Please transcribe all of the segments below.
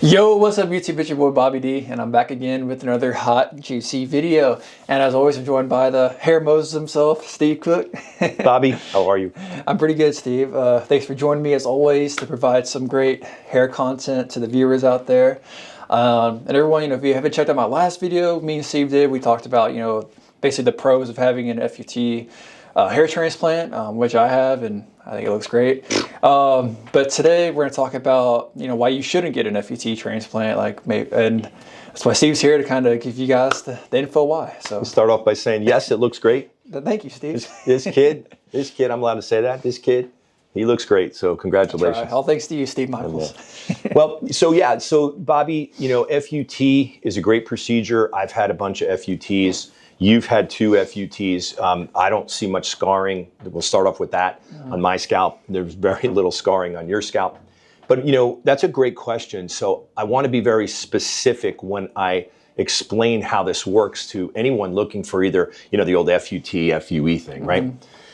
Yo, what's up YouTube? It's your boy Bobby D, and I'm back again with another hot, juicy video. And as always, I'm joined by the hair Moses himself, Steve Cook. Bobby, how are you? I'm pretty good, Steve. Thanks for joining me as always to provide some great hair content to the viewers out there. And everyone, if you haven't checked out my last video, me and Steve did, we talked about, basically the pros of having an FUT hair transplant, which I have, and I think it looks great. But today we're going to talk about, why you shouldn't get an FUT transplant, and that's why Steve's here to kind of give you guys the info why. So we'll start off by saying, yes, it looks great. Thank you, Steve. This kid, I'm allowed to say that. This kid, he looks great. So congratulations. Right. All thanks to you, Steve Michaels. Well, so Bobby, FUT is a great procedure. I've had a bunch of FUTs. You've had 2 FUTs. I don't see much scarring. We'll start off with that on my scalp. There's very little scarring on your scalp. But, that's a great question. So I want to be very specific when I explain how this works to anyone looking for either, the old FUT, FUE thing, right?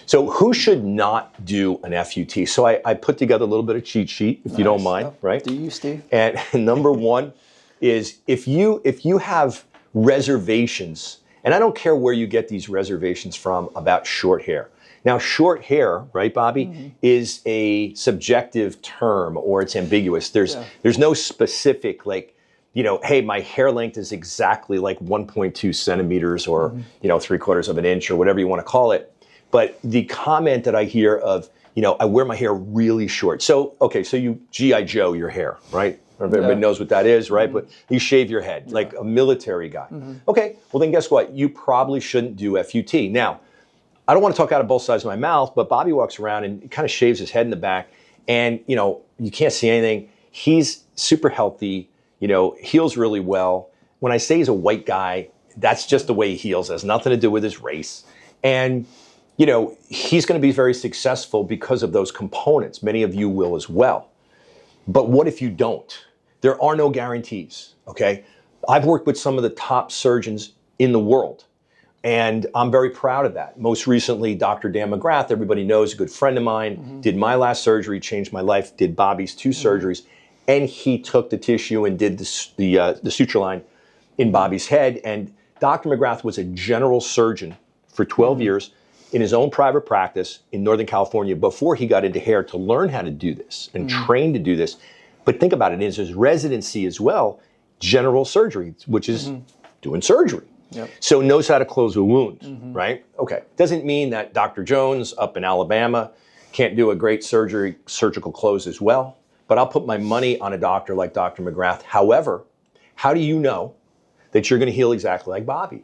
So who should not do an FUT? So I put together a little bit of cheat sheet, if you don't mind, right? Do you, Steve? And number one is if you have reservations, and I don't care where you get these reservations from about short hair. Now, short hair, right, Bobby, is a subjective term, or it's ambiguous. There's no specific, hey, my hair length is exactly like 1.2 centimeters or, 3/4 of an inch or whatever you want to call it. But the comment that I hear of, I wear my hair really short. So, okay, so you G.I. Joe your hair, right? Everybody knows what that is, right? But you shave your head like a military guy. Okay, well then guess what? You probably shouldn't do FUT. Now, I don't want to talk out of both sides of my mouth, but Bobby walks around and kind of shaves his head in the back and, you can't see anything. He's super healthy, heals really well. When I say he's a white guy, that's just the way he heals. It has nothing to do with his race. And, he's going to be very successful because of those components. Many of you will as well. But what if you don't? There are no guarantees, okay? I've worked with some of the top surgeons in the world, and I'm very proud of that. Most recently, Dr. Dan McGrath, everybody knows, a good friend of mine, did my last surgery, changed my life, did Bobby's 2 surgeries, and he took the tissue and did the suture line in Bobby's head. And Dr. McGrath was a general surgeon for 12 years in his own private practice in Northern California before he got into hair to learn how to do this and train to do this. But think about it, in his residency as well, general surgery, which is doing surgery. Yep. So knows how to close a wound, right? Okay, doesn't mean that Dr. Jones up in Alabama can't do a great surgical close as well, but I'll put my money on a doctor like Dr. McGrath. However, how do you know that you're gonna heal exactly like Bobby?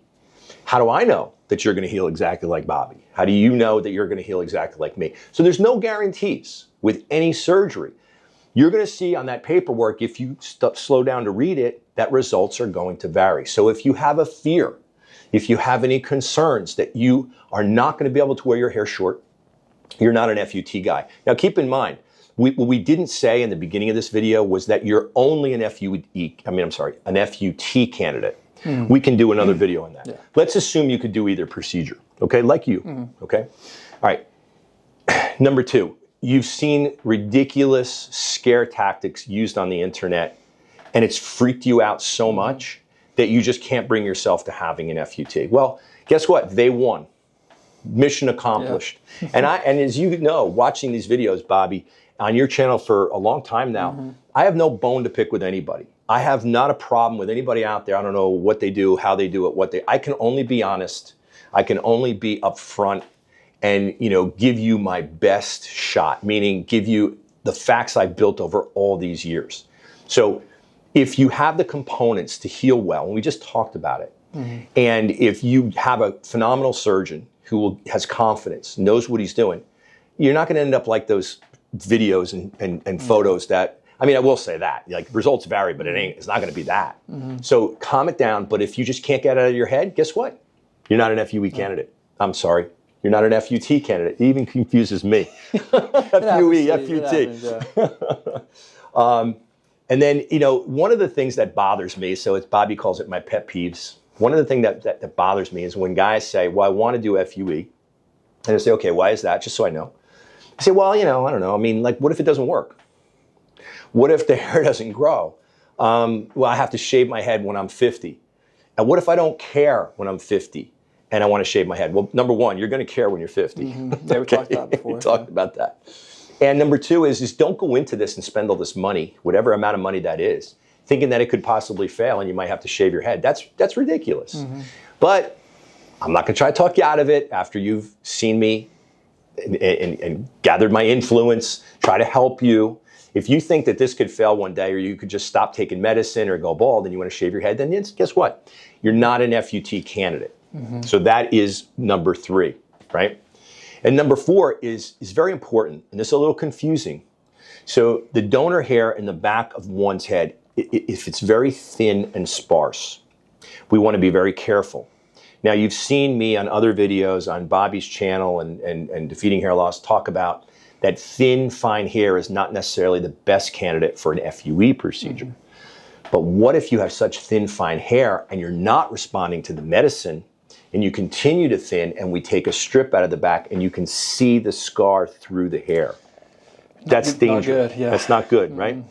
How do I know that you're going to heal exactly like Bobby? How do you know that you're going to heal exactly like me? So there's no guarantees with any surgery. You're going to see on that paperwork, if you slow down to read it, that results are going to vary. So if you have a fear, if you have any concerns that you are not going to be able to wear your hair short, you're not an FUT guy. Now keep in mind, what we didn't say in the beginning of this video was that you're only an FUT candidate. We can do another video on that. Yeah. Let's assume you could do either procedure, okay? Like you, okay? All right. Number 2, you've seen ridiculous scare tactics used on the internet, and it's freaked you out so much that you just can't bring yourself to having an FUT. Well, guess what? They won. Mission accomplished. Yeah. And as you know, watching these videos, Bobby, on your channel for a long time now, I have no bone to pick with anybody. I have not a problem with anybody out there. I don't know what they do, how they do it, I can only be honest. I can only be upfront and, give you my best shot, meaning give you the facts I've built over all these years. So if you have the components to heal well, and we just talked about it, and if you have a phenomenal surgeon who has confidence, knows what he's doing, you're not going to end up like those videos and photos that, I will say that, results vary, but it's not going to be that. So calm it down, but if you just can't get it out of your head, guess what? You're not an FUE candidate. I'm sorry. You're not an FUT candidate. It even confuses me. FUE, FUT. And then, one of the things that bothers me, so Bobby calls it my pet peeves. One of the things that bothers me is when guys say, well, I want to do FUE. And I say, okay, why is that? Just so I know. I say, well, I don't know. What if it doesn't work? What if the hair doesn't grow? Well, I have to shave my head when I'm 50. And what if I don't care when I'm 50 and I want to shave my head? Well, number one, you're going to care when you're 50. Yeah, we talked about that before. We talked about that. And number two is don't go into this and spend all this money, whatever amount of money that is, thinking that it could possibly fail and you might have to shave your head. That's ridiculous. But I'm not going to try to talk you out of it after you've seen me and gathered my influence, try to help you. If you think that this could fail one day or you could just stop taking medicine or go bald and you want to shave your head, then guess what? You're not an FUT candidate. So that is number 3, right? And number 4 is very important, and this is a little confusing. So the donor hair in the back of one's head, if it's very thin and sparse, we want to be very careful. Now, you've seen me on other videos on Bobby's channel and Defeating Hair Loss talk about that thin, fine hair is not necessarily the best candidate for an FUE procedure. But what if you have such thin, fine hair and you're not responding to the medicine and you continue to thin and we take a strip out of the back and you can see the scar through the hair? That's dangerous. Not good, yeah. That's not good, right?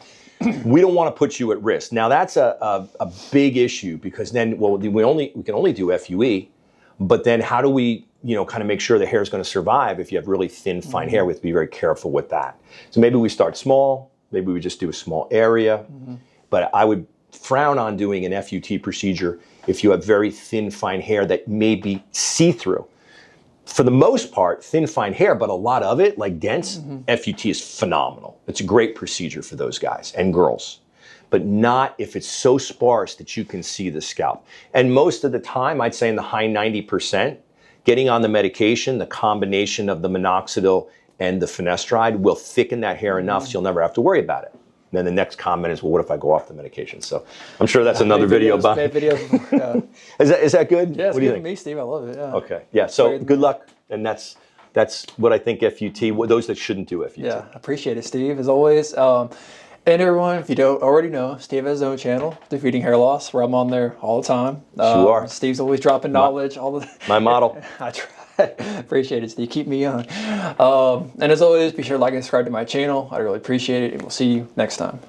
We don't want to put you at risk. Now that's a big issue because then, well, we can only do FUE, but then how do we, kind of make sure the hair is going to survive if you have really thin, fine hair? We have to be very careful with that. So maybe we start small, maybe we just do a small area, but I would frown on doing an FUT procedure if you have very thin, fine hair that may be see-through. For the most part, thin, fine hair, but a lot of it, like dense, FUT is phenomenal. It's a great procedure for those guys and girls, but not if it's so sparse that you can see the scalp. And most of the time, I'd say in the high 90%, getting on the medication, the combination of the minoxidil and the finasteride will thicken that hair enough so you'll never have to worry about it. And then the next comment is, well, what if I go off the medication? So I'm sure that's another video. Made videos before, Is that good? Yeah, it's what do you good think? for me, Steve. I love it. Yeah. Okay. Yeah. So good luck. And that's what I think FUT, those that shouldn't do FUT. Yeah, appreciate it, Steve, as always. And everyone, if you don't already know, Steve has his own channel, Defeating Hair Loss, where I'm on there all the time. You are. Steve's always dropping knowledge. My model. I try. Appreciate it, Steve. Keep me on. And as always, be sure to like and subscribe to my channel. I really appreciate it, and we'll see you next time.